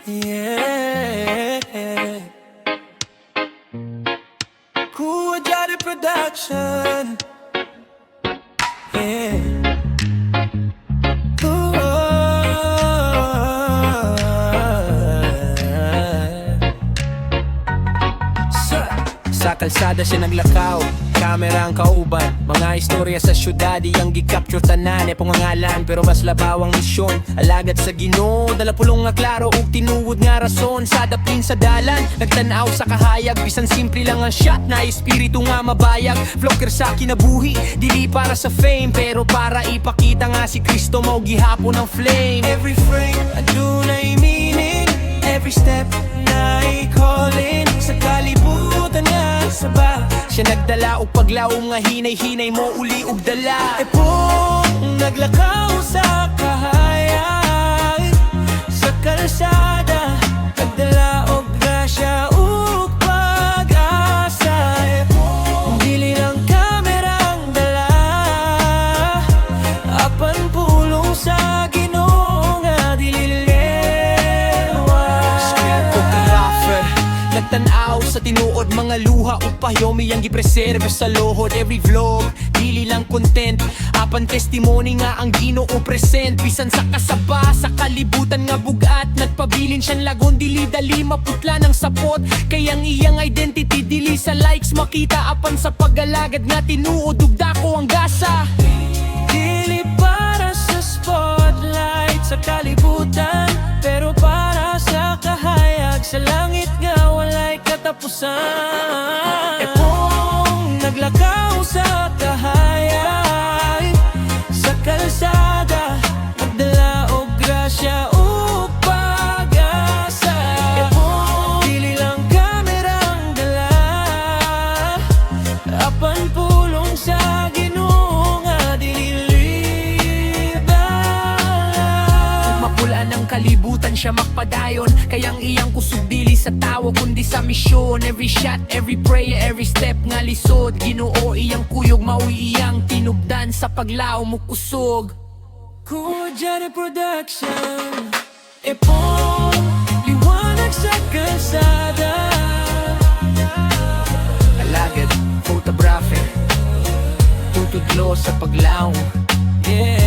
Yeah. Kuha Jari Production. Yeah. Sa kalsada siya naglakaw, kamera ang kauban. Mga istorya sa syudad, iyang gi-capture tanan. E pangangalan, pero mas labaw ang misyon. Alagad sa Ginoo, dala pulong nga klaro ug tinuod nga rason. Sa dapin sa dalan, nagtanaw sa kahayag. Bisan simple lang ang shot, na espiritu nga mabayag. Vlogger sa kinabuhi, dili para sa fame, pero para ipakita nga si Kristo mao gihapon ang flame. Every frame, adunay meaning. Every step na i-calling. Sa kalibutan nga saba, siya nagdala og paglaom nga hinay-hinay mo uli og dala. E pong naglakaw sa kahayag, sa kalsada nagdala og grasya ug pag-asa. E pong dili ng kamerang dala, apan pulong sa Ginoo nga dili nagtanaw sa tinuod, mga luha ug payomi ang gipreserve sa lohod. Every vlog, dili lang content, apan testimony nga ang Ginoo present. Bisan sa kasaba, sa kalibutan nga bugat, nagpabilin siyang lagon, dili dali maputla ng sapot. Kaya ang iyang identity, dili sa likes makita, apan sa pag-alagad nga tinuod ug dako ang gasa. Dili para sa spotlight sa kalibutan, pero para sa kahayag sa langit nga walay katapusan. E pong naglakaw sa kahayag, sa kalsada nagdala og grasya ug pag-asa. E pong dili lang kamerang dala, apan pulong sa Ginoo nga dili mapula ng kalibutan siya makpadayon. Kayang iyang kusog dili sa tawo kundi sa misyon. Every shot, every prayer, every step nga lisod. Ginoo iyang kuyog, maui iyang tinubdan sa paglaom mo kusog. Kuha Jari Production. E pong liwanag sa kalsada, alagad photography, tutudlo sa paglaom. Yeah.